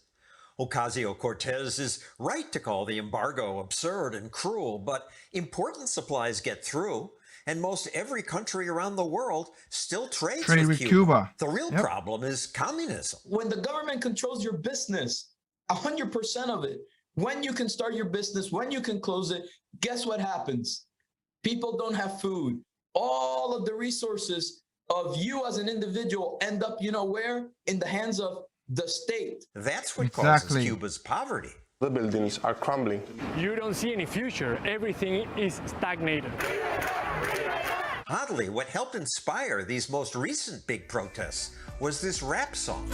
Ocasio-Cortez is right to call the embargo absurd and cruel, but important supplies get through, and most every country around the world still trades with Cuba. The real problem is communism. When the government controls your business, 100% of it, when you can start your business, when you can close it, guess what happens? People don't have food. All of the resources of you as an individual end up, you know where? In the hands of the state. That's what causes Cuba's poverty. The buildings are crumbling. You don't see any future. Everything is stagnated. Oddly, what helped inspire these most recent big protests was this rap song.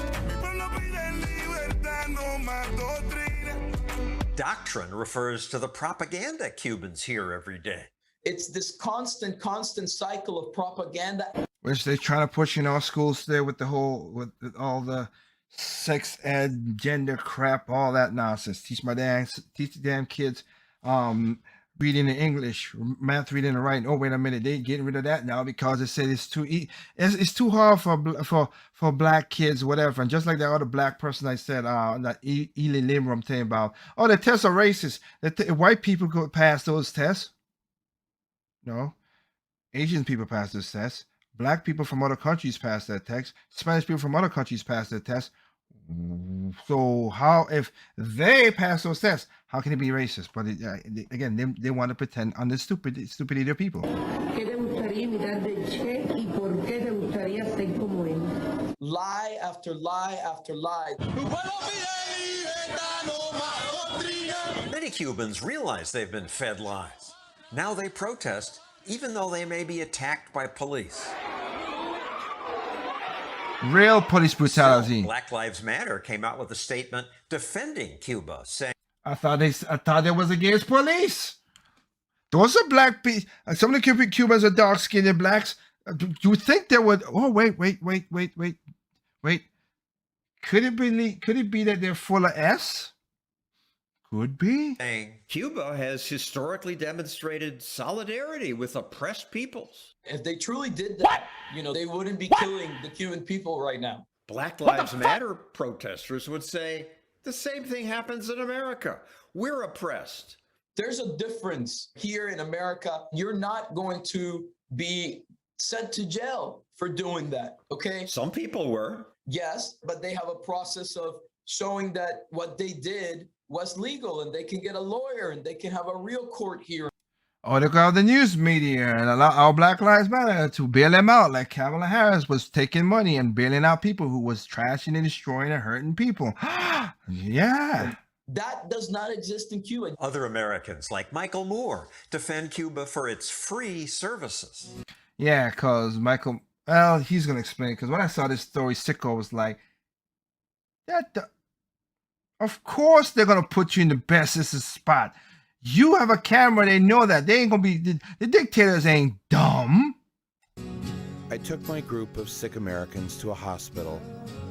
Doctrine refers to the propaganda Cubans hear every day. It's this constant cycle of propaganda. Which they're trying to push in all schools there with all the sex ed, gender crap, all that nonsense. Teach the damn kids reading in English, math, reading and writing. Oh, wait a minute, they getting rid of that now because they said it's too hard for black kids, whatever. And just like that other black person I said, that Eli Limber I'm telling about, oh, the tests are racist. White people go past those tests. No, Asian people pass those tests. Black people from other countries pass that test. Spanish people from other countries pass that test. So how, if they pass those tests, how can it be racist? But again, they want to pretend on the stupidity of people. Lie after lie after lie. Many Cubans realize they've been fed lies. Now they protest, even though they may be attacked by police. Real police brutality. So, Black Lives Matter came out with a statement defending Cuba, saying, I thought they was against police. Those are black people. Some of the Cubans are dark-skinned blacks. Do you think they would? Oh, wait. Could it be that they're full of S? Could be. Cuba has historically demonstrated solidarity with oppressed peoples. If they truly did that, they wouldn't be killing the Cuban people right now. Black Lives Matter protesters would say the same thing happens in America. We're oppressed. There's a difference here in America. You're not going to be sent to jail for doing that, okay? Some people were. Yes, but they have a process of showing that what they did was legal, and they can get a lawyer, and they can have a real court hearing. Oh, they got the news media and allow our Black Lives Matter to bail them out, like Kamala Harris was taking money and bailing out people who was trashing and destroying and hurting people. Yeah. That does not exist in Cuba. Other Americans, like Michael Moore, defend Cuba for its free services. Yeah, because Michael, well, he's going to explain, because when I saw this story, Sicko was like, of course they're going to put you in the best spot. You have a camera, they know that. They ain't going to be, the dictators ain't dumb. I took my group of sick Americans to a hospital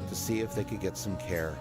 to see if they could get some care.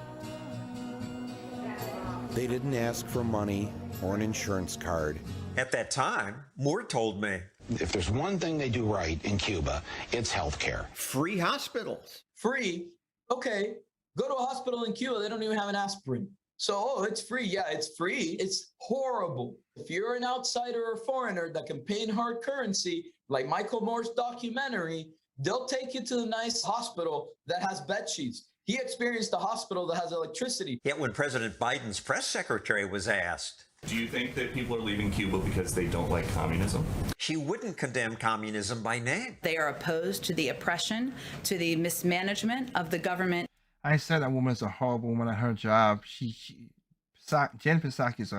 They didn't ask for money or an insurance card. At that time, Moore told me, if there's one thing they do right in Cuba, it's healthcare. Free hospitals. Free? Okay. Go to a hospital in Cuba, they don't even have an aspirin. So, it's free. Yeah, it's free. It's horrible. If you're an outsider or foreigner that can pay in hard currency, like Michael Moore's documentary, they'll take you to the nice hospital that has bed sheets. He experienced a hospital that has electricity. Yet when President Biden's press secretary was asked, do you think that people are leaving Cuba because they don't like communism? She wouldn't condemn communism by name. They are opposed to the oppression, to the mismanagement of the government. I said that woman's a horrible woman at her job. Jen Psaki is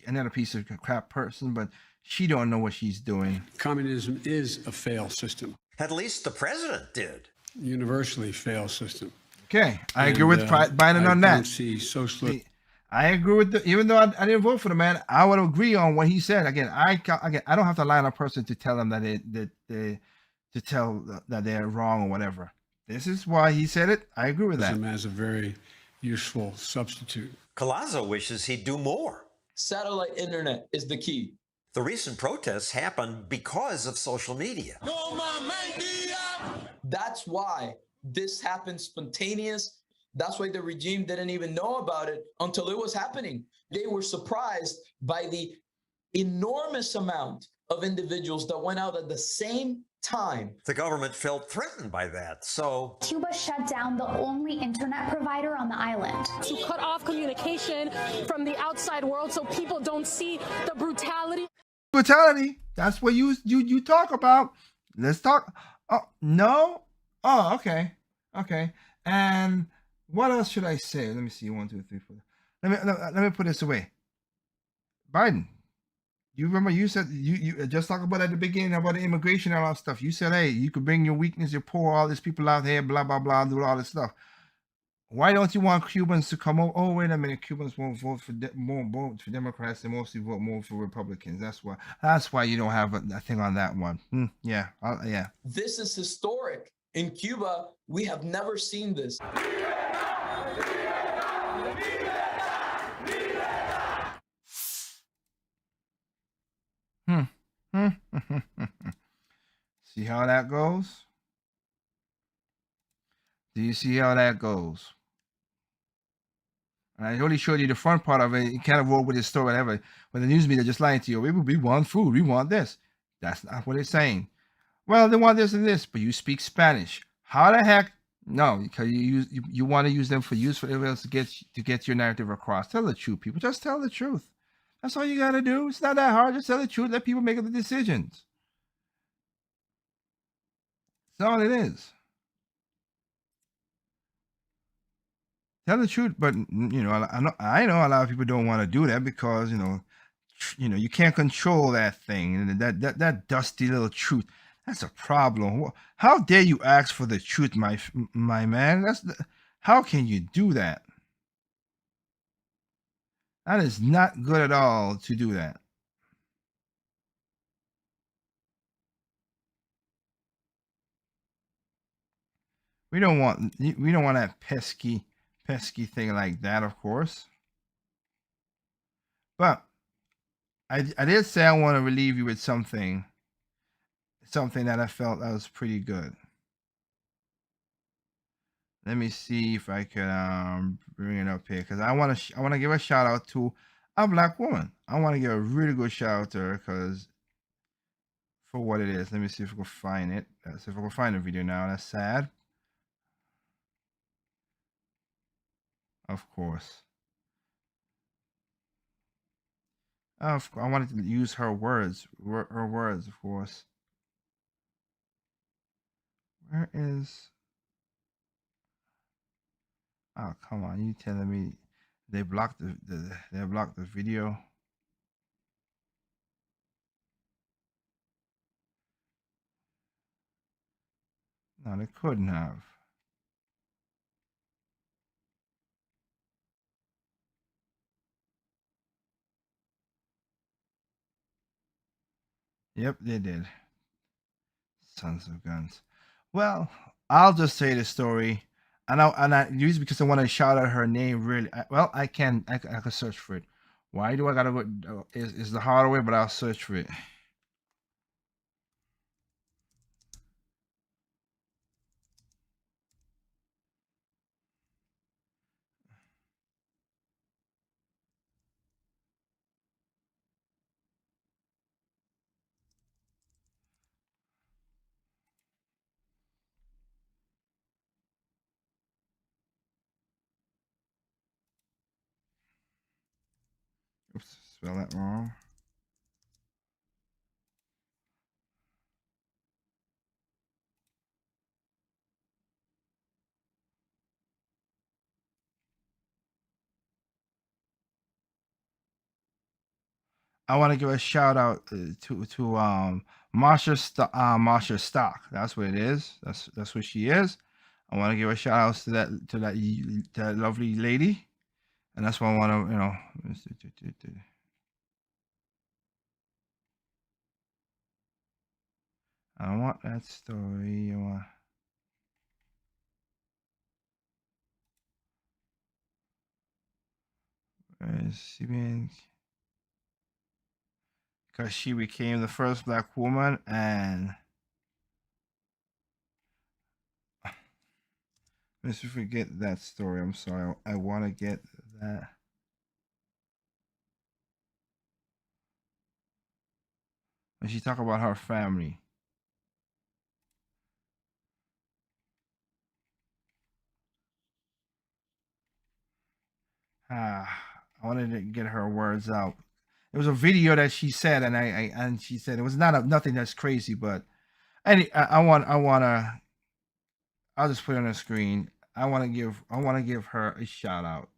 another piece of crap person, but she don't know what she's doing. Communism is a failed system. At least the president did. Universally failed system. Okay, I agree with Biden on that. I don't see socialist. I agree with even though I didn't vote for the man, I would agree on what he said. Again, I don't have to lie on a person to tell them that they're wrong or whatever. This is why he said it. I agree with that. As a very useful substitute. Collazo wishes he'd do more. Satellite internet is the key. The recent protests happened because of social media. That's why this happened spontaneous. That's why the regime didn't even know about it until it was happening. They were surprised by the enormous amount of individuals that went out at the same time. The government felt threatened by that, so Cuba shut down the only internet provider on the island. To cut off communication from the outside world so people don't see the brutality. Brutality. That's what you talk about. Let's talk. Oh, no? Oh, okay. Okay. And what else should I say? Let me see. 1, 2, 3, 4. Let me put this away. Biden, you remember you said you just talk about at the beginning about the immigration and all that stuff. You said, hey, you could bring your weakness, your poor, all these people out here, blah blah blah, do all this stuff. Why don't you want Cubans to come over? Oh, wait a minute, Cubans won't vote for Democrats. They mostly vote more for Republicans. That's why you don't have a thing on that one. Yeah. This is historic. In Cuba, we have never seen this. See how that goes? Do you see how that goes? And I only showed you the front part of it. You kind of roll with the story, whatever. When the news media just lying to you, we want food, we want this. That's not what they're saying. Well, they want this and this, but you speak Spanish. How the heck? No, because you want to use them for everyone else to get your narrative across. Tell the truth, people. Just tell the truth. That's all you gotta do. It's not that hard. Just tell the truth. Let people make the decisions. That's all it is. Tell the truth, but I know a lot of people don't want to do that because you can't control that thing and that dusty little truth. That's a problem. How dare you ask for the truth, my man? How can you do that? That is not good at all to do that. We don't want that pesky thing like that, of course. But I did say I want to relieve you with something that I felt that was pretty good. Let me see if I can bring it up here because I want to give a shout out to a black woman. I want to give a really good shout out to her because for what it is. Let me see if I can find it. Let's see if I can find the video now. That's sad. Of course. I wanted to use her words. Her words, of course. Where is? Oh, come on! You telling me they blocked they blocked the video? No, they couldn't have. Yep, they did. Sons of guns. Well, I'll just say the story. And I use because I want to shout out her name really. I can search for it. Why do I gotta go? Is the harder way, but I'll search for it. Oops, spell that wrong. I want to give a shout out to Marsha Stock. That's what it is. That's what she is. I want to give a shout out to that lovely lady, and that's what I want to I don't want that story. I want. Because she became the first black woman, and let's forget that story. I'm sorry. I want to get that. When she talk about her family. I wanted to get her words out. It was a video that she said, and she said it was nothing that's crazy, but I'll just put it on the screen. I want to give her a shout out.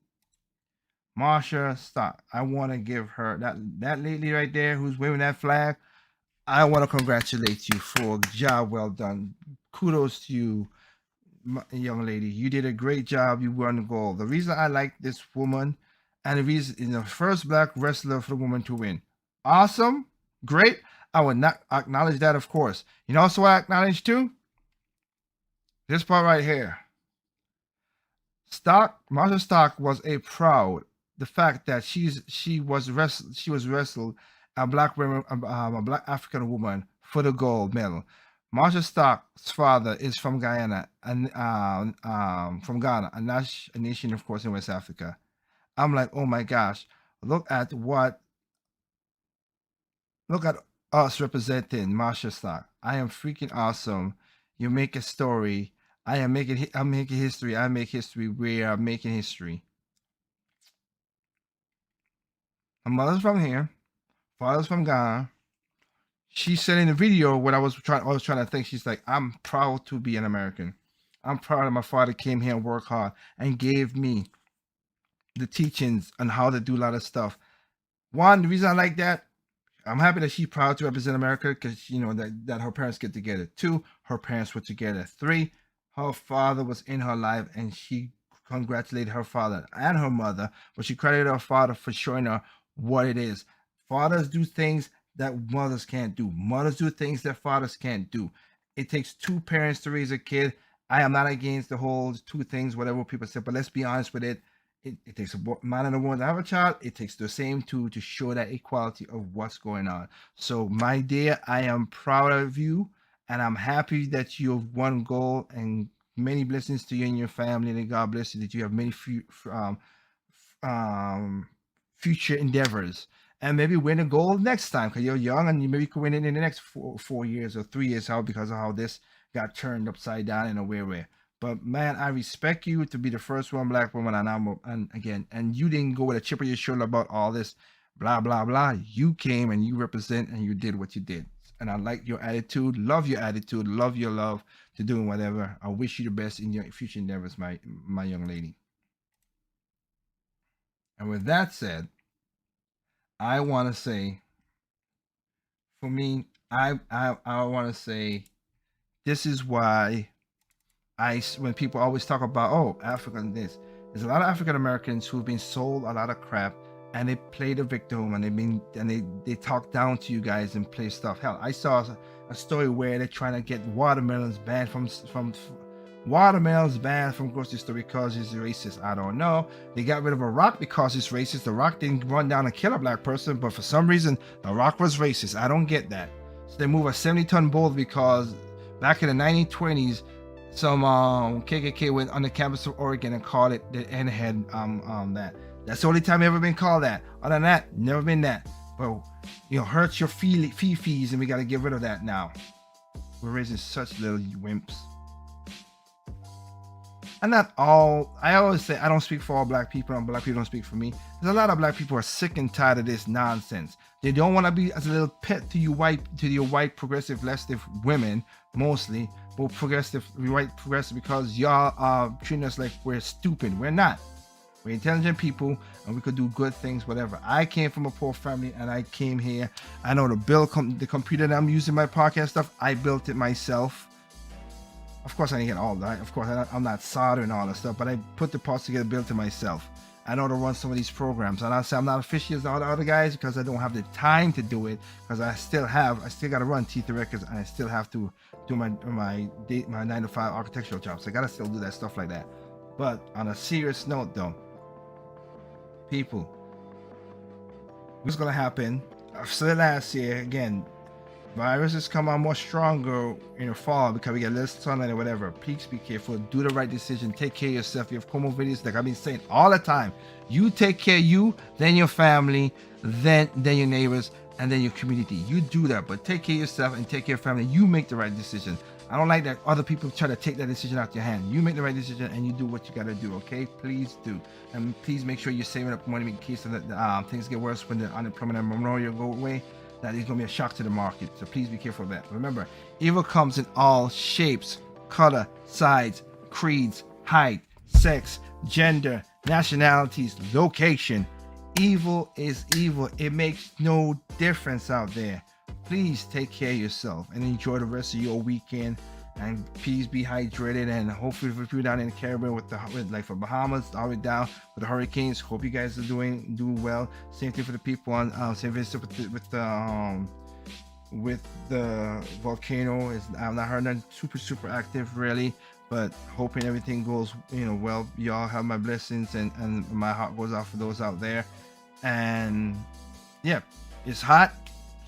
Marsha, stop. I want to give her that lady right there who's waving that flag. I want to congratulate you for a job well done. Kudos to you, young lady. You did a great job. You won the gold. The reason I like this woman, and the reason is the first black wrestler for the woman to win. Awesome, great. I would not acknowledge that, of course. You know, also I acknowledge too. This part right here. Marsha Stock was proud the fact that she was wrestled a black woman, a black African woman for the gold medal. Marsha Stock's father is from Guyana and from Ghana, a nation, of course, in West Africa. I'm like, oh my gosh, look at us representing Marsha Stock. I am freaking awesome. You make a story. I'm making history. I make history. We are making history. Her mother's from here. Father's from Ghana. She said in the video when I was trying to think, she's like, I'm proud to be an American. I'm proud that my father came here and worked hard and gave me the teachings on how to do a lot of stuff. One, the reason I like that, I'm happy that she's proud to represent America because you know that her parents get together. 2, her parents were together. 3, her father was in her life and she congratulated her father and her mother, but she credited her father for showing her what it is. Fathers do things that mothers can't do. Mothers do things that fathers can't do. It takes 2 parents to raise a kid. I am not against the whole 2 things, whatever people say, but let's be honest with it. It takes a man and a woman to have a child. It takes the same 2 to show that equality of what's going on. So, my dear, I am proud of you, and I'm happy that you have won gold, and many blessings to you and your family. And God bless you that you have many future endeavors, and maybe win a gold next time because you're young, and you maybe could win it in the next 4 years or 3 years, because of how this got turned upside down in a weird way. But man, I respect you to be the first one black woman, and you didn't go with a chip on your shoulder about all this blah blah blah. You came and you represent and you did what you did, and I like your attitude, love your attitude, love your love to doing whatever. I wish you the best in your future endeavors, my young lady. And with that said, I want to say, for me, I want to say, this is why when people always talk about, oh, African this, there's a lot of African Americans who've been sold a lot of crap, and they play the victim, and they talk down to you guys and play stuff. Hell, I saw a story where they're trying to get watermelons banned from grocery store because it's racist. I don't know. They got rid of a rock because it's racist. The rock didn't run down and kill a black person, but for some reason the rock was racist. I don't get that. So they move a 70-ton boulder because back in the 1920s, some KKK went on the campus of Oregon and called it the N-head. That's the only time ever been called that. Other than that, never been that. But hurts your fees, and we got to get rid of that now. We're raising such little wimps. And not all. I always say I don't speak for all black people, and black people don't speak for me. There's a lot of black people who are sick and tired of this nonsense. They don't want to be as a little pet to your white progressive leftist women, mostly, but white progressive, because y'all are treating us like we're stupid. We're not. We're intelligent people, and we could do good things, whatever. I came from a poor family, and I came here. I know the computer that I'm using my podcast stuff, I built it myself. Of course, I didn't get all that. Of course, I'm not soldering all that stuff, but I put the parts together, built it myself. I know to run some of these programs, and I say I'm not official as all the other guys because I don't have the time to do it, because I still got to run T3 Records, and I still have to do my 9 to 5 architectural jobs. So I gotta still do that stuff like that. But on a serious note, though, people, what's gonna happen? I've said last year again. Viruses come out more stronger in the fall because we get less sunlight or whatever. Please be careful. Do the right decision. Take care of yourself. You have comorbidities, like I've been saying all the time. You take care of you, then your family, then your neighbors, and then your community. You do that, but take care of yourself and take care of your family. You make the right decision. I don't like that other people try to take that decision out your hand. You make the right decision and you do what you gotta do, okay? Please do. And please make sure you're saving up money in case that things get worse when the unemployment and memorial go away. That is going to be a shock to the market. So please be careful of that. Remember, evil comes in all shapes, color, size, creeds, height, sex, gender, nationalities, location. Evil is evil. It makes no difference out there. Please take care of yourself and enjoy the rest of your weekend. And please be hydrated. And hopefully, for you down in the Caribbean with like for Bahamas, all the way down with the hurricanes, hope you guys are doing well. Same thing for the people on same thing with the volcano. I've not heard nothing super active really, but hoping everything goes well. Y'all have my blessings and my heart goes out for those out there. And yeah, it's hot.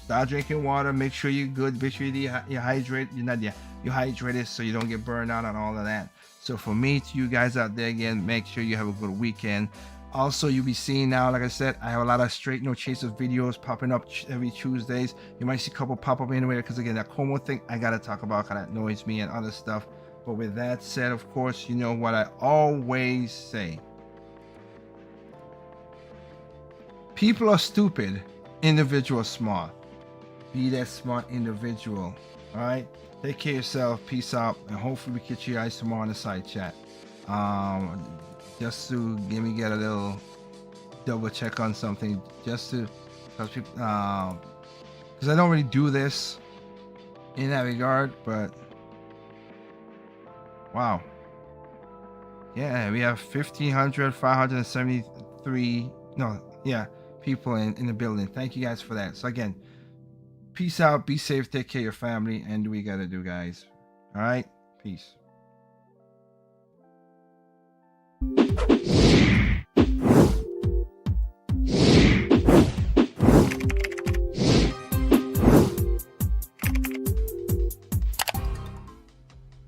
Start drinking water. Make sure you're good. Make sure you're hydrated. You're hydrated so you don't get burned out on all of that. So for me, to you guys out there again, make sure you have a good weekend. Also, you'll be seeing now, like I said, I have a lot of straight no chasers videos popping up every Tuesdays. You might see a couple pop up anyway, because again, that Como thing I gotta talk about, kind of annoys me and other stuff. But with that said, of course, you know what I always say: people are stupid, individuals smart. Be that smart individual. All right, take care of yourself. Peace out, and hopefully we catch you guys tomorrow in the side chat. Just to get a little double check on something, just to because people because I don't really do this in that regard, but wow, yeah, we have 573 people in the building. Thank you guys for that. So again, peace out, be safe, take care of your family, and do what you gotta do, guys. All right, peace.